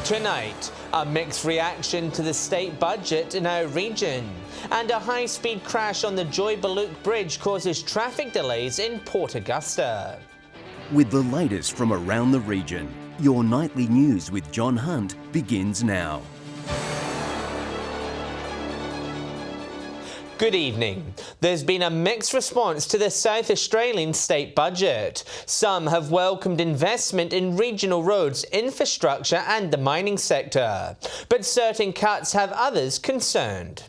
Tonight, a mixed reaction to the state budget in our region, and a high-speed crash on the Joy-Baluke Bridge causes traffic delays in Port Augusta. With the latest from around the region, your nightly news with John Hunt begins now. Good evening. There's been a mixed response to the South Australian state budget. Some have welcomed investment in regional roads, infrastructure and the mining sector. But certain cuts have others concerned.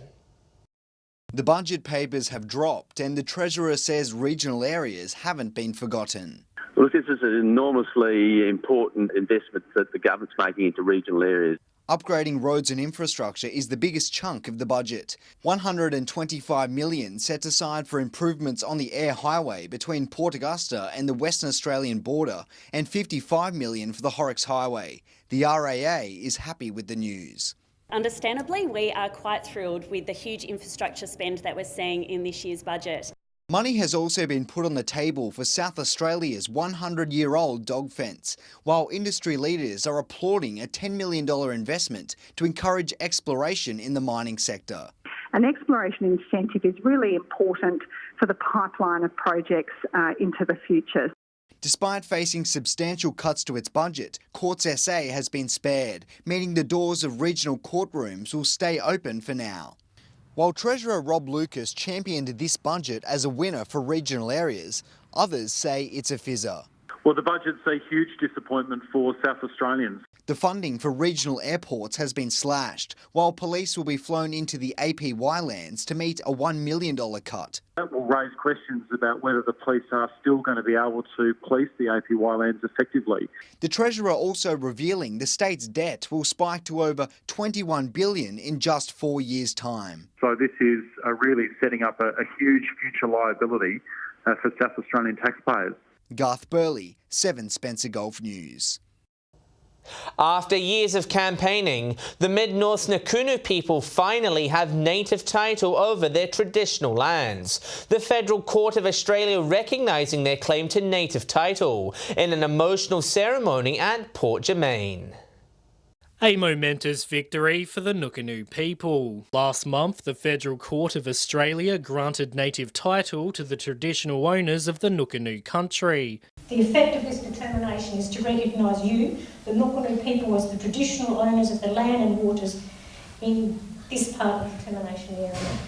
The budget papers have dropped and the Treasurer says regional areas haven't been forgotten. Look, this is an enormously important investment that the government's making into regional areas. Upgrading roads and infrastructure is the biggest chunk of the budget. $125 million set aside for improvements on the air highway between Port Augusta and the Western Australian border, and $55 million for the Horrocks Highway. The RAA is happy with the news. Understandably, we are quite thrilled with the huge infrastructure spend that we're seeing in this year's budget. Money has also been put on the table for South Australia's 100-year-old dog fence, while industry leaders are applauding a $10 million investment to encourage exploration in the mining sector. An exploration incentive is really important for the pipeline of projects into the future. Despite facing substantial cuts to its budget, Courts SA has been spared, meaning the doors of regional courtrooms will stay open for now. While Treasurer Rob Lucas championed this budget as a winner for regional areas, others say it's a fizzer. Well, the budget's a huge disappointment for South Australians. The funding for regional airports has been slashed, while police will be flown into the APY lands to meet a $1 million cut. That will raise questions about whether the police are still going to be able to police the APY lands effectively. The Treasurer also revealing the state's debt will spike to over $21 billion in just 4 years' time. So this is really setting up a huge future liability for South Australian taxpayers. Garth Burley, 7 Spencer Gulf News. After years of campaigning, the Mid-North Ngukunu people finally have native title over their traditional lands. The Federal Court of Australia recognising their claim to native title in an emotional ceremony at Port Germain. A momentous victory for the Ngukunu people. Last month, the Federal Court of Australia granted native title to the traditional owners of the Ngukunu country. The effect of this determination is to recognise you, the Ngukunu people, as the traditional owners of the land and waters in this part of the determination area.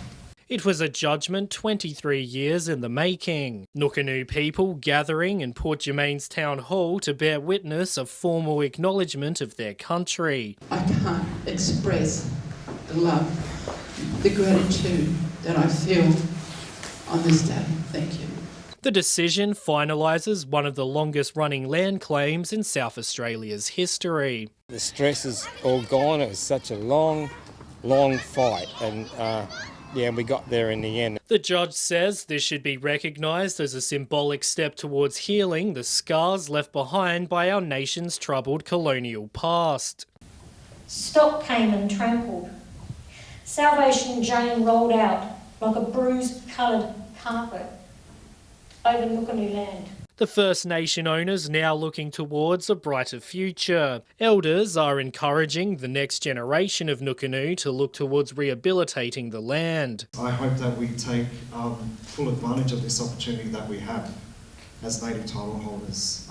It was a judgment 23 years in the making. Ngukunu people gathering in Port Germain's town hall to bear witness of formal acknowledgement of their country. I can't express the love, the gratitude that I feel on this day. Thank you. The decision finalises one of the longest running land claims in South Australia's history. The stress is all gone. It was such a long fight, and we got there in the end. The judge says this should be recognised as a symbolic step towards healing the scars left behind by our nation's troubled colonial past. Stock came and trampled. Salvation Jane rolled out like a bruise-coloured carpet over Ngukunu land. The First Nation owners now looking towards a brighter future. Elders are encouraging the next generation of Ngukunu to look towards rehabilitating the land. I hope that we take full advantage of this opportunity that we have as native title holders,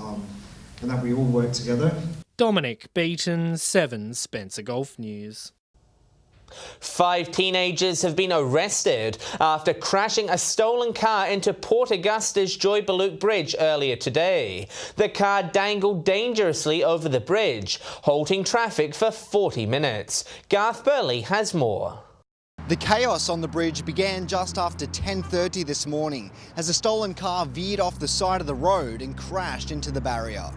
and that we all work together. Dominic Beaton, 7 Spencer Gulf News. 5 teenagers have been arrested after crashing a stolen car into Port Augusta's Joy-Baluke Bridge earlier today. The car dangled dangerously over the bridge, halting traffic for 40 minutes. Garth Burley has more. The chaos on the bridge began just after 10:30 this morning as a stolen car veered off the side of the road and crashed into the barrier.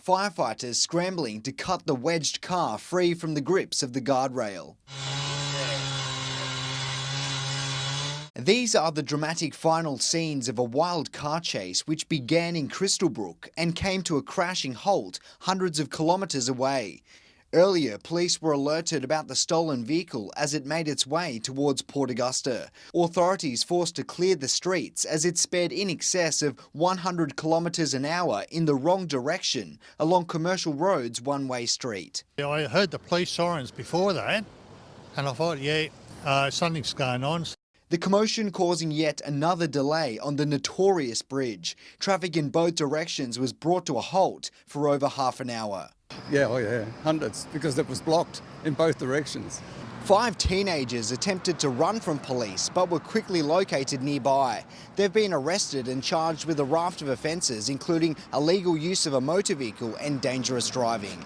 Firefighters scrambling to cut the wedged car free from the grips of the guardrail. These are the dramatic final scenes of a wild car chase which began in Crystalbrook and came to a crashing halt hundreds of kilometres away. Earlier, police were alerted about the stolen vehicle as it made its way towards Port Augusta. Authorities forced to clear the streets as it sped in excess of 100 kilometres an hour in the wrong direction along Commercial Road's one-way street. I heard the police sirens before that, and I thought, something's going on. The commotion causing yet another delay on the notorious bridge. Traffic in both directions was brought to a halt for over half an hour. Yeah, hundreds, because it was blocked in both directions. 5 teenagers attempted to run from police but were quickly located nearby. They've been arrested and charged with a raft of offences, including illegal use of a motor vehicle and dangerous driving.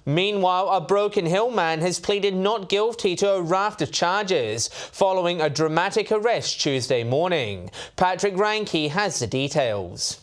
Meanwhile, a Broken Hill man has pleaded not guilty to a raft of charges following a dramatic arrest Tuesday morning. Patrick Ranke has the details.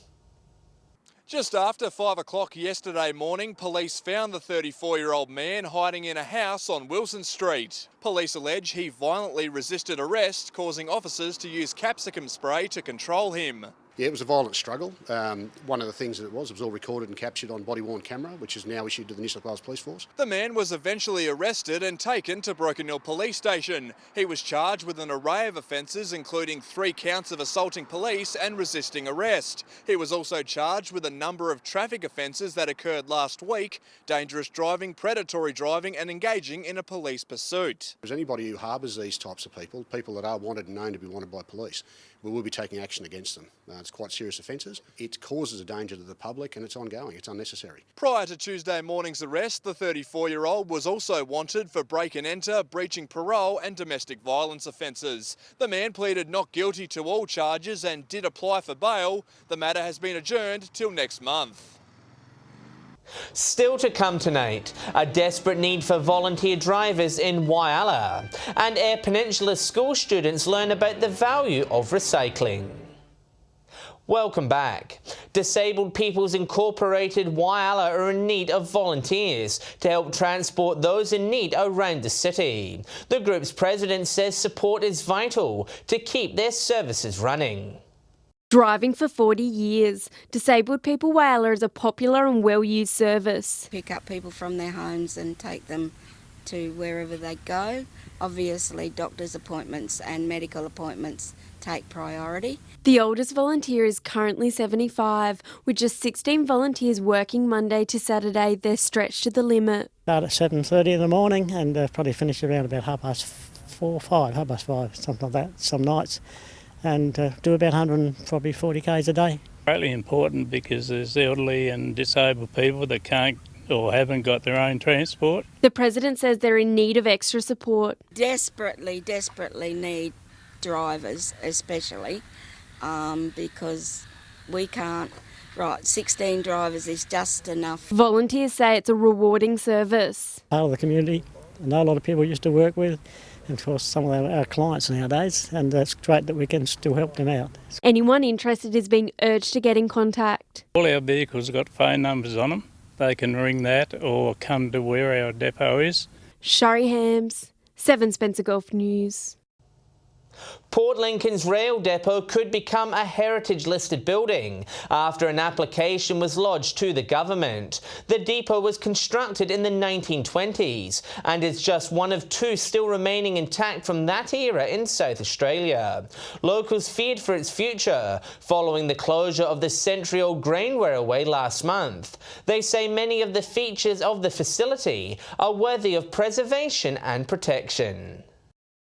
Just after 5 o'clock yesterday morning, police found the 34-year-old man hiding in a house on Wilson Street. Police allege he violently resisted arrest, causing officers to use capsicum spray to control him. Yeah, it was a violent struggle. One of the things that it was all recorded and captured on body-worn camera, which is now issued to the New South Wales Police Force. The man was eventually arrested and taken to Broken Hill Police Station. He was charged with an array of offences, including 3 counts of assaulting police and resisting arrest. He was also charged with a number of traffic offences that occurred last week: dangerous driving, predatory driving and engaging in a police pursuit. If there's anybody who harbours these types of people that are wanted and known to be wanted by police, we will be taking action against them. It's quite serious offences. It causes a danger to the public and it's ongoing. It's unnecessary. Prior to Tuesday morning's arrest, the 34-year-old was also wanted for break and enter, breaching parole and domestic violence offences. The man pleaded not guilty to all charges and did apply for bail. The matter has been adjourned till next month. Still to come tonight, a desperate need for volunteer drivers in Whyalla, and Eyre Peninsula school students learn about the value of recycling. Welcome back. Disabled Peoples Incorporated Whyalla are in need of volunteers to help transport those in need around the city. The group's president says support is vital to keep their services running. Driving for 40 years, Disabled People Whyalla is a popular and well-used service. Pick up people from their homes and take them to wherever they go. Obviously, doctor's appointments and medical appointments take priority. The oldest volunteer is currently 75. With just 16 volunteers working Monday to Saturday, they're stretched to the limit. Start at 7:30 in the morning and probably finish around about 5:30, something like that, some nights. And do about 140 k's a day. Greatly important because there's elderly and disabled people that can't or haven't got their own transport. The president says they're in need of extra support. Desperately need drivers, especially because we can't. 16 drivers is just enough. Volunteers say it's a rewarding service. Part of the community, I know a lot of people used to work with. And of course, some of our clients nowadays, and it's great that we can still help them out. Anyone interested is being urged to get in contact. All our vehicles have got phone numbers on them. They can ring that or come to where our depot is. Shari Hams, 7 Spencer Gulf News. Port Lincoln's rail depot could become a heritage-listed building after an application was lodged to the government. The depot was constructed in the 1920s and is just one of 2 still remaining intact from that era in South Australia. Locals feared for its future following the closure of the century-old grain railway last month. They say many of the features of the facility are worthy of preservation and protection.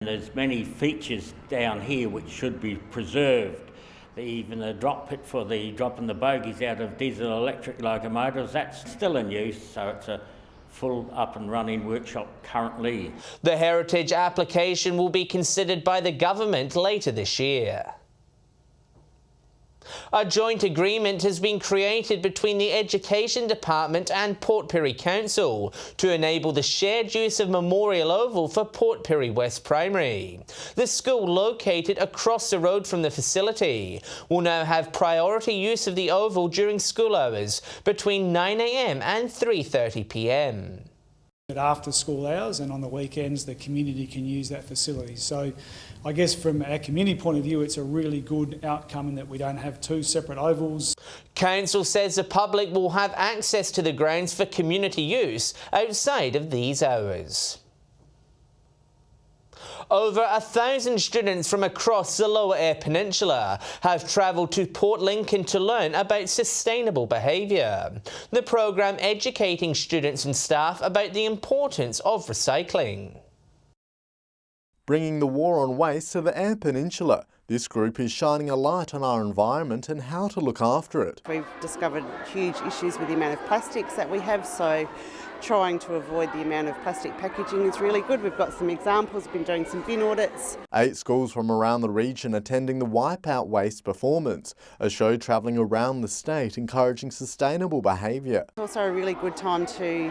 There's many features down here which should be preserved. Even the drop pit for the dropping the bogies out of diesel electric locomotives, that's still in use, so it's a full up and running workshop currently. The heritage application will be considered by the government later this year. A joint agreement has been created between the Education Department and Port Pirie Council to enable the shared use of Memorial Oval for Port Pirie West Primary. The school, located across the road from the facility, will now have priority use of the oval during school hours between 9 a.m. and 3:30 p.m. But after school hours and on the weekends, the community can use that facility. So I guess from our community point of view, it's a really good outcome in that we don't have two separate ovals. Council says the public will have access to the grounds for community use outside of these hours. Over 1,000 students from across the Lower Eyre Peninsula have travelled to Port Lincoln to learn about sustainable behaviour. The programme educating students and staff about the importance of recycling. Bringing the war on waste to the Eyre Peninsula, this group is shining a light on our environment and how to look after it. We've discovered huge issues with the amount of plastics that we have, so trying to avoid the amount of plastic packaging is really good. We've got some examples, we've been doing some bin audits. 8 schools from around the region attending the Wipe Out Waste performance, a show travelling around the state encouraging sustainable behaviour. It's also a really good time to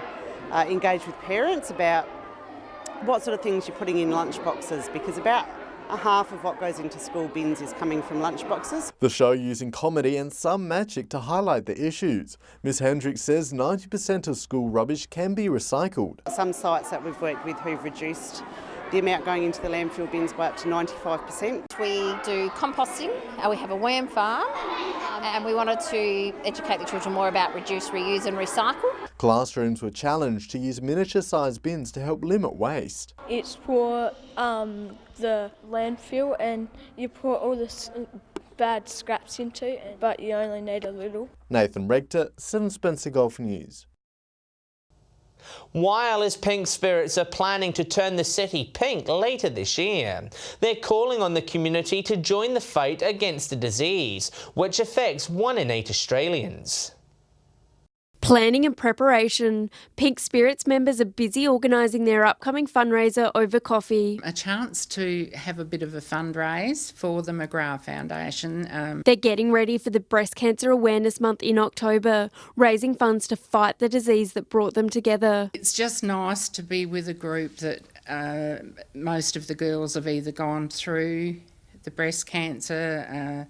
engage with parents about what sort of things you're putting in lunch boxes, because about a half of what goes into school bins is coming from lunch boxes. The show using comedy and some magic to highlight the issues. Ms Hendricks says 90% of school rubbish can be recycled. Some sites that we've worked with who've reduced the amount going into the landfill bins by up to 95%. We do composting, we have a worm farm, and we wanted to educate the children more about reduce, reuse and recycle. Classrooms were challenged to use miniature-sized bins to help limit waste. It's for the landfill, and you put all the bad scraps into it, but you only need a little. Nathan Rector, 7 Spencer Golf News. Wireless Pink Spirits are planning to turn the city pink later this year. They're calling on the community to join the fight against the disease, which affects 1 in 8 Australians. Planning and preparation. Pink Spirits members are busy organising their upcoming fundraiser over coffee. A chance to have a bit of a fundraise for the McGrath Foundation. They're getting ready for the Breast Cancer Awareness Month in October, raising funds to fight the disease that brought them together. It's just nice to be with a group that most of the girls have either gone through the breast cancer.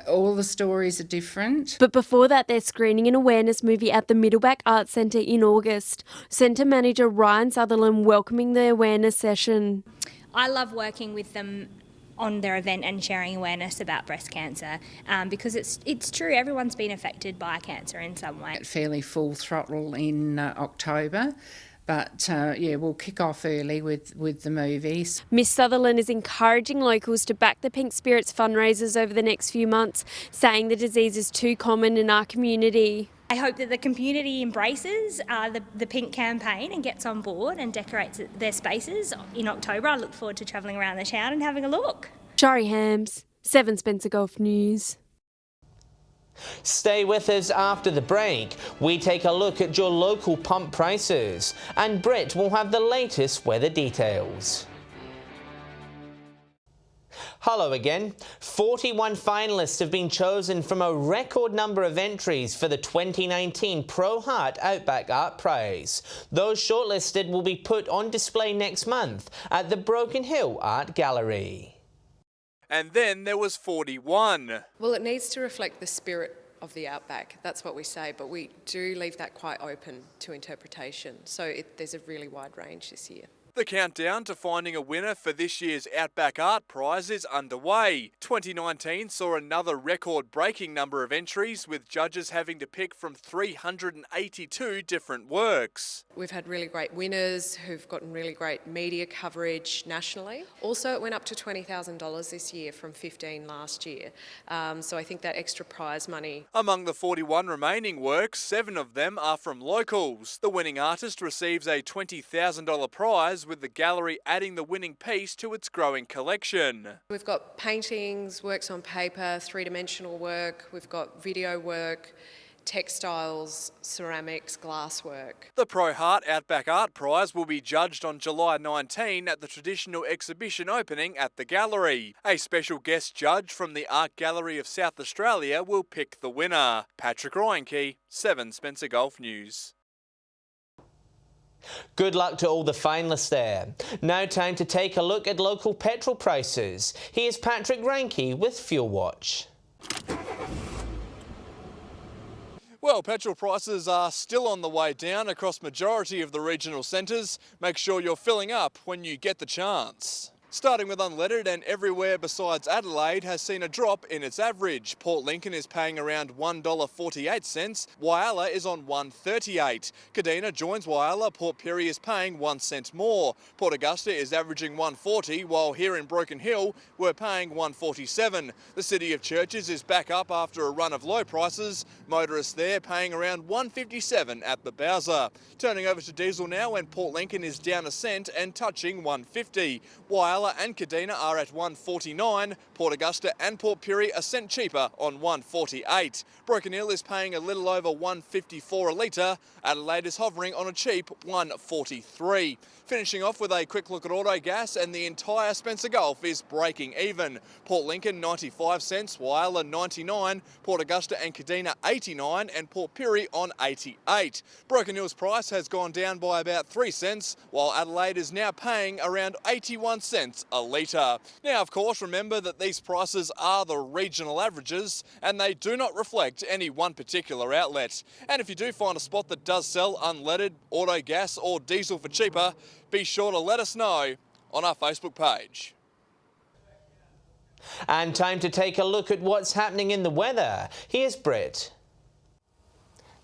All the stories are different. But before that, they're screening an awareness movie at the Outback Art Centre in August. Centre manager Ryan Sutherland welcoming the awareness session. I love working with them on their event and sharing awareness about breast cancer because it's true, everyone's been affected by cancer in some way. Fairly full throttle in October. But yeah, we'll kick off early with the movies. Miss Sutherland is encouraging locals to back the Pink Spirits fundraisers over the next few months, saying the disease is too common in our community. I hope that the community embraces the Pink campaign and gets on board and decorates their spaces in October. I look forward to travelling around the town and having a look. Shari Hams, 7 Spencer Golf News. Stay with us after the break. We take a look at your local pump prices, and Britt will have the latest weather details. Hello again. 41 finalists have been chosen from a record number of entries for the 2019 Pro Heart Outback Art Prize. Those shortlisted will be put on display next month at the Broken Hill Art Gallery. And then there was 41. Well, it needs to reflect the spirit of the Outback. That's what we say, but we do leave that quite open to interpretation. So there's a really wide range this year. The countdown to finding a winner for this year's Outback Art Prize is underway. 2019 saw another record-breaking number of entries, with judges having to pick from 382 different works. We've had really great winners who've gotten really great media coverage nationally. Also, it went up to $20,000 this year from $15,000 last year. So I think that extra prize money. Among the 41 remaining works, 7 of them are from locals. The winning artist receives a $20,000 prize, with the gallery adding the winning piece to its growing collection. We've got paintings, works on paper, three-dimensional work, we've got video work, textiles, ceramics, glasswork. The Pro Heart Outback Art Prize will be judged on July 19 at the traditional exhibition opening at the gallery. A special guest judge from the Art Gallery of South Australia will pick the winner. Patrick Ryanke, 7 Spencer Golf News. Good luck to all the finalists there. Now time to take a look at local petrol prices. Here's Patrick Ryanke with Fuel Watch. Well, petrol prices are still on the way down across majority of the regional centres. Make sure you're filling up when you get the chance. Starting with unleaded, and everywhere besides Adelaide has seen a drop in its average. Port Lincoln is paying around $1.48, Whyalla is on $1.38. Kadina joins Whyalla, Port Pirie is paying 1 cent more. Port Augusta is averaging $1.40, while here in Broken Hill we're paying $1.47. The City of Churches is back up after a run of low prices. Motorists there paying around $1.57 at the Bowser. Turning over to diesel now, and Port Lincoln is down a cent and touching $1.50. Whyalla and Kadina are at $1.49. Port Augusta and Port Pirie a cent cheaper on $1.48. Broken Hill is paying a little over $1.54 a litre. Adelaide is hovering on a cheap $1.43. Finishing off with a quick look at auto gas, and the entire Spencer Gulf is breaking even. Port Lincoln 95 cents, Whyalla 99, Port Augusta and Kadina 89, and Port Pirie on 88. Broken Hill's price has gone down by about 3 cents, while Adelaide is now paying around 81 cents a litre. Now, of course, remember that these prices are the regional averages and they do not reflect any one particular outlet. And if you do find a spot that does sell unleaded, auto gas or diesel for cheaper, be sure to let us know on our Facebook page. And time to take a look at what's happening in the weather. Here's Britt.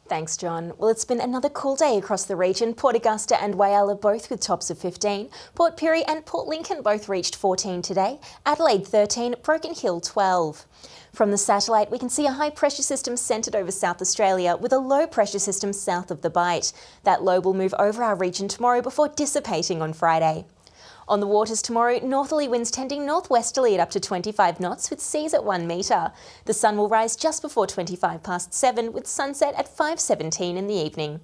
Thanks, John. Well, it's been another cool day across the region. Port Augusta and Whyalla both with tops of 15. Port Pirie and Port Lincoln both reached 14 today. Adelaide 13, Broken Hill 12. From the satellite, we can see a high pressure system centred over South Australia with a low pressure system south of the Bight. That low will move over our region tomorrow before dissipating on Friday. On the waters tomorrow, northerly winds tending northwesterly at up to 25 knots with seas at 1 metre. The sun will rise just before 7:25 with sunset at 5:17 in the evening.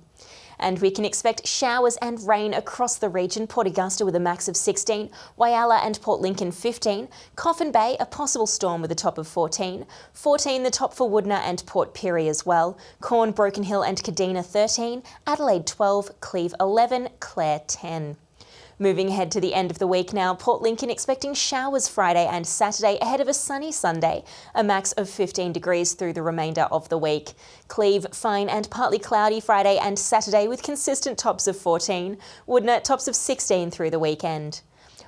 And we can expect showers and rain across the region. Port Augusta with a max of 16, Whyalla and Port Lincoln 15, Coffin Bay a possible storm with a top of 14, 14 the top for Woodner and Port Pirie as well, Corn, Broken Hill and Kadina 13, Adelaide 12, Cleve 11, Clare 10. Moving ahead to the end of the week now, Port Lincoln expecting showers Friday and Saturday ahead of a sunny Sunday, a max of 15 degrees through the remainder of the week. Cleve, fine and partly cloudy Friday and Saturday with consistent tops of 14. Woodner, tops of 16 through the weekend.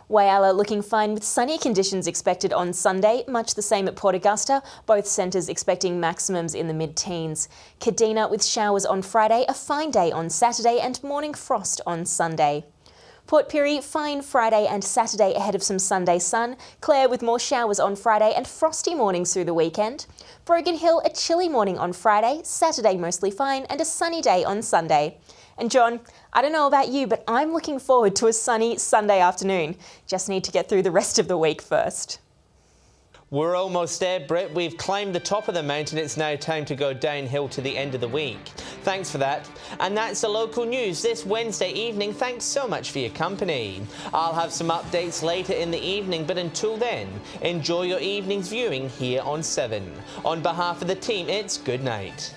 Whyalla looking fine with sunny conditions expected on Sunday, much the same at Port Augusta, both centres expecting maximums in the mid-teens. Kadina with showers on Friday, a fine day on Saturday and morning frost on Sunday. Port Pirie, fine Friday and Saturday ahead of some Sunday sun. Clare with more showers on Friday and frosty mornings through the weekend. Broken Hill, a chilly morning on Friday, Saturday mostly fine and a sunny day on Sunday. And John, I don't know about you, but I'm looking forward to a sunny Sunday afternoon. Just need to get through the rest of the week first. We're almost there, Britt. We've climbed the top of the mountain. It's now time to go downhill to the end of the week. Thanks for that. And that's the local news this Wednesday evening. Thanks so much for your company. I'll have some updates later in the evening, but until then, enjoy your evening's viewing here on 7. On behalf of the team, it's good night.